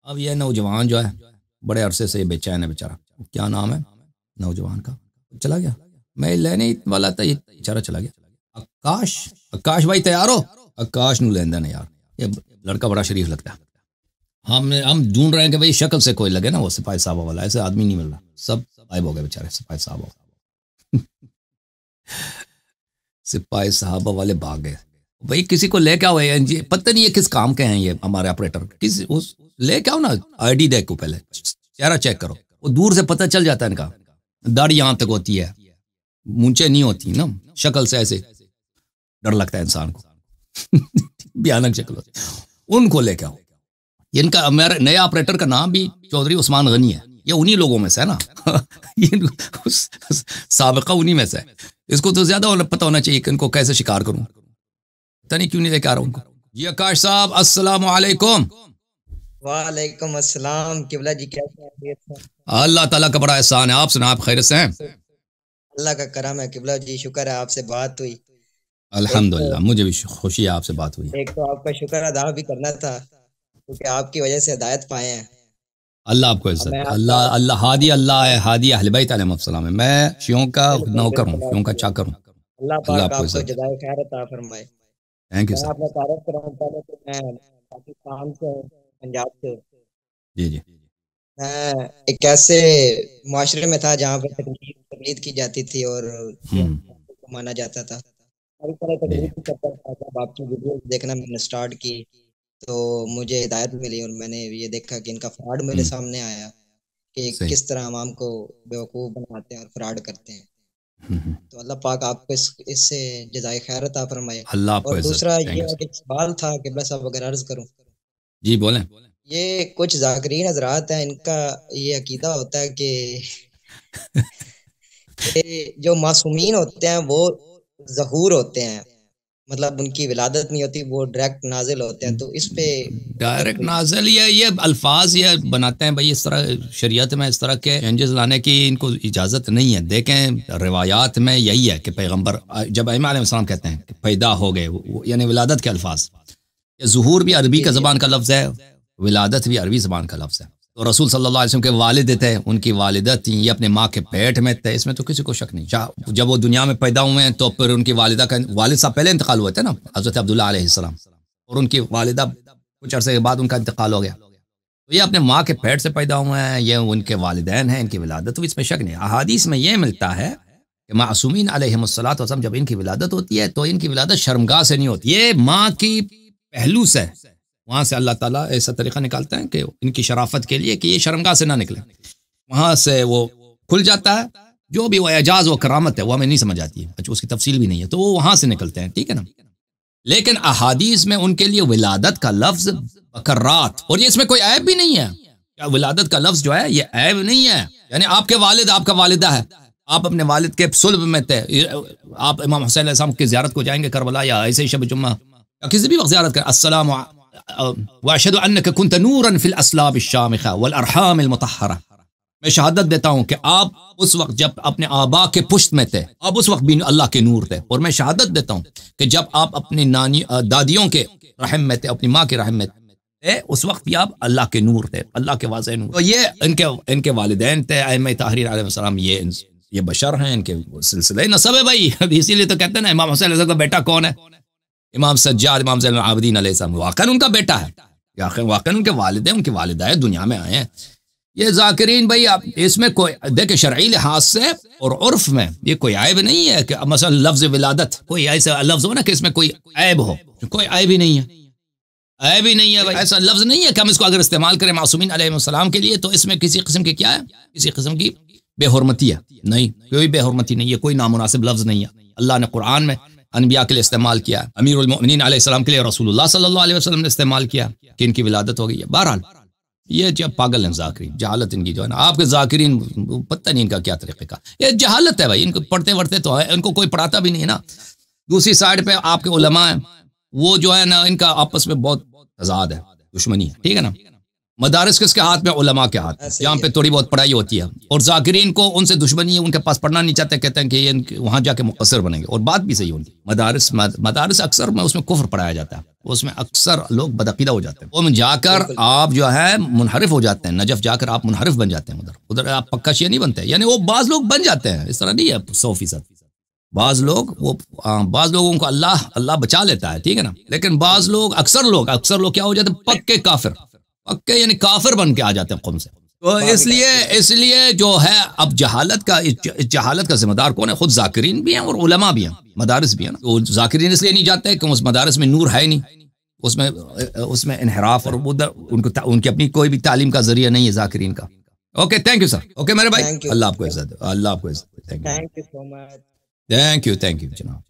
اب یہ نوجوان جو ہے بڑے عرصے سے یہ بے چین ہے بیچارہ. کیا نام ہے نوجوان کا؟ چلا گیا. میں لینے والا تھا، یہ بیچارہ چلا گیا. آکاش بھائی تیار ہو؟ آکاش نو لیندہ نا یار، یہ لڑکا بڑا شریف لگتا ہے. ہم ڈھونڈ رہے ہیں کہ بھئی شکل سے کوئی لگے نا وہ سپاہی صاحبہ والا. ایسے آدمی نہیں مل رہا، سب غائب ہو گئے بیچارے سپاہی صاحبہ. سپاہی صاحبہ والے بھاگ گئے. بھئی کسی کو لے کے آؤ، پتہ نہیں یہ کس کام کے ہیں یہ ہمارے آپریٹر. لے کے آؤ نا، آئی ڈی دیکھو، پہلے چہرہ چیک کرو. وہ دور سے پتہ چل جاتا ہے ان کا. داڑھی یہاں تک ہوتی ہے، مونچے نہیں ہوتی نا، شکل سے ایسے ڈر لگتا ہے انسان کو. بھیانک شکل ہوتی ہے. ان کو لے کے آؤ. ان کا میرا نیا آپریٹر کا نام بھی چودھری عثمان غنی ہے. یہ انہی لوگوں میں سے ہے نا. سابقہ انہی میں سے ہے. اس کو تو زیادہ پتہ ہونا چاہیے کہ ان کو کیسے شکار کروں. پتہ نہیں کیوں نہیں لے کے آ رہا ہوں ان کو. جی آکاش صاحب السلام علیکم. وعلیکم السلام. قبلہ جی کیسے ہیں؟ اللہ تعالیٰ کا بڑا احسان ہے. آپ سنا، آپ خیریت سے ہیں؟ اللہ کا کرم ہے قبلہ جی، شکر ہے آپ سے بات ہوئی. الحمدللہ مجھے بھی خوشی ہے آپ سے بات ہوئی. ایک تو آپ کا شکر ادا بھی کرنا تھا کیونکہ آپ کی وجہ سے ہدایت پائے ہیں. اللہ آپ کو عزت. اللہ ہادی، اللہ ہے ہادی اہل بیت علیہ السلام ہے. میں شیعوں کا نوکر ہوں، شیعوں کا چاکر ہوں. اللہ پاک آپ کو جزائے خیر عطا فرمائے. تھینک یو میں سر. اپنا تعارف کراؤں پہلے تو میں پاکستان سے، پنجاب سے. جی جی. میں ایک ایسے معاشرے میں تھا جہاں پہ تقلید کی جاتی تھی اور مانا جاتا تھا. ہر طرح تقلید کی کرتا تھا. جب آپ کی ویڈیوز دیکھنا میں نے سٹارٹ کی تو مجھے ہدایت ملی اور میں نے یہ دیکھا کہ ان کا فراڈ میرے سامنے آیا کہ کس طرح عوام کو بیوقوف بناتے ہیں اور فراڈ کرتے ہیں. تو اللہ پاک آپ کو اس سے جزائے خیر عطا فرمائے. اور دوسرا یہ ایک سوال تھا قبلہ صاحب اگر عرض کروں. جی بولیں. یہ کچھ ذاکرین حضرات ہیں، ان کا یہ عقیدہ ہوتا ہے کہ جو معصومین ہوتے ہیں وہ ظہور ہوتے ہیں، مطلب ان کی ولادت نہیں ہوتی، وہ ڈائریکٹ نازل ہوتے ہیں. تو اس پہ ڈائریکٹ نازل یہ الفاظ یہ بناتے ہیں بھائی. اس طرح شریعت میں اس طرح کے چینجز لانے کی ان کو اجازت نہیں ہے. دیکھیں روایات میں یہی ہے کہ پیغمبر جب ائمہ علیہ السلام کہتے ہیں کہ پیدا ہو گئے، یعنی ولادت کے الفاظ. ظہور بھی عربی کا زبان کا لفظ ہے، ولادت بھی عربی زبان کا لفظ ہے. تو رسول صلی اللہ علیہ وسلم کے والد تھے، ان کی والدہ تھیں، یہ اپنے ماں کے پیٹ میں تھے. اس میں تو کسی کو شک نہیں. جب وہ دنیا میں پیدا ہوئے ہیں تو پھر ان کی والدہ کا، والد صاحب پہلے انتقال ہوئے تھے نا، حضرت عبداللہ علیہ السلام، اور ان کی والدہ کچھ عرصے کے بعد ان کا انتقال ہو گیا. تو یہ اپنے ماں کے پیٹ سے پیدا ہوئے ہیں، یہ ان کے والدین ہیں، ان کی ولادت. تو اس میں شک نہیں. احادیث میں یہ ملتا ہے کہ معصومین علیہم الصلوۃ والسلام جب ان کی ولادت ہوتی ہے تو ان کی ولادت شرمگاہ سے نہیں ہوتی، یہ ماں کی پہلو سے، وہاں سے اللہ تعالیٰ ایسا طریقہ نکالتا ہے کہ ان کی شرافت کے لیے کہ یہ شرمگاہ سے نہ نکلے. وہاں سے وہ کھل جاتا ہے. جو بھی وہ اعجاز و کرامت ہے وہ ہمیں نہیں سمجھ آتی ہے، اچھا اس کی تفصیل بھی نہیں ہے، تو وہ وہاں سے نکلتے ہیں. ٹھیک ہے نا. لیکن احادیث میں ان کے لیے ولادت کا لفظ بکرات، اور یہ اس میں کوئی عیب بھی نہیں ہے. کیا ولادت کا لفظ جو ہے یہ عیب نہیں ہے. یعنی آپ کے والد، آپ کا والدہ ہے، آپ اپنے والد کے صلب میں تھے. آپ امام حسین علیہ السلام کی زیارت کو جائیں گے کربلا، یا ایسے شب جمعہ یا کسی بھی وقت زیارت کریں، السلام واشهد انك كنت نورا في الاسلاب الشامخه والارحام المطهره. میں شہادت دیتا ہوں کہ آپ اس وقت جب اپنے آبا کے پشت میں تھے، آپ اس وقت بھی اللہ کے نور تھے. اور میں شہادت دیتا ہوں کہ جب آپ اپنی نانی دادیوں کے رحم میں تھے، اپنی ماں کے رحم میں تھے، اس وقت بھی آپ اللہ کے نور تھے، اللہ کے واضح نور. تو یہ ان کے والدین تھے ائمہ طاہرین علیہ السلام. یہ بشر ہیں، ان کے سلسلے نسب ہے بھائی. اسی لیے تو کہتے ہیں نا امام حسین علیہ السلام کا بیٹا کون ہے؟ امام سجاد، امام زین العابدین علیہ السلام. واقعاً ان کا بیٹا ہے، واقعاً ان کے والد ہیں، ان کی والدہ دنیا میں آئے ہیں. یہ ذاکرین بھائی آپ اس میں کوئی دیکھیں شرعی لحاظ سے اور عرف میں یہ کوئی عیب نہیں ہے کہ مثلا لفظ ولادت کوئی ایسا لفظ ہو نا کہ اس میں کوئی عیب ہو. کوئی عیب ہی نہیں ہے، عیب ہی نہیں ہے بھائی. ایسا لفظ نہیں ہے کہ ہم اس کو اگر استعمال کریں معصومین علیہ السلام کے لیے تو اس میں کسی قسم کی کیا ہے، کسی قسم کی بے حرمتی ہے. نہیں، کوئی بے حرمتی نہیں ہے، کوئی نامناسب لفظ نہیں ہے. اللہ نے قرآن میں انبیاء کے لیے استعمال کیا، امیر المؤمنین علیہ السلام کے لیے رسول اللہ صلی اللہ علیہ وسلم نے استعمال کیا کہ ان کی ولادت ہو گئی ہے. بہرحال یہ جو پاگل ہیں ذاکرین، جہالت ان کی جو ہے نا. آپ کے ذاکرین پتہ نہیں ان کا کیا طریقہ کا، یہ جہالت ہے بھائی. ان کو پڑھتے وڑھتے تو ہے، ان کو کوئی پڑھاتا بھی نہیں ہے نا. دوسری سائڈ پہ آپ کے علماء ہیں، وہ جو ہے نا ان کا آپس میں بہت تضاد ہے، دشمنی ہے. ٹھیک ہے نا. مدارس کس کے ہاتھ میں؟ علماء کے ہاتھ میں، جہاں پہ تھوڑی بہت پڑھائی ہوتی ہے، اور ذاکرین کو ان سے دشمنی ہے، ان کے پاس پڑھنا نہیں چاہتے، کہتے ہیں کہ یہ وہاں جا کے مقصر بنیں گے، اور بات بھی صحیح ہوتی ہے۔ مدارس اکثر میں اس میں کفر پڑھایا جاتا ہے، اس میں اکثر لوگ بدعقیدہ ہو جاتے ہیں، وہ جا کر آپ جو ہے منحرف ہو جاتے ہیں، نجف جا کر آپ منحرف بن جاتے ہیں، ادھر آپ پکا شیعہ نہیں بنتے، یعنی وہ بعض لوگ بن جاتے ہیں، اس طرح نہیں ہے 100%۔ بعض لوگوں کو اللہ بچا لیتا ہے، ٹھیک ہے نا، لیکن بعض لوگ اکثر لوگ کیا ہو جاتے ہیں؟ پکے کافر، پکے یعنی کافر بن کے آ جاتے ہیں قوم سے۔ تو اس لیے جو ہے اب جہالت کا ذمہ دار کون ہے؟ خود ذاکرین بھی ہیں اور علماء بھی ہیں، مدارس بھی ہیں نا۔ تو ذاکرین اس لیے نہیں جاتے کہ اس مدارس میں نور ہے نہیں، اس میں انحراف اور ان کی اپنی کوئی بھی تعلیم کا ذریعہ نہیں ہے ذاکرین کا۔ Okay, thank you sir, okay میرے بھائی، اللہ آپ کو عزت، اللہ آپ کو عزت، thank you so much, thank you جناب۔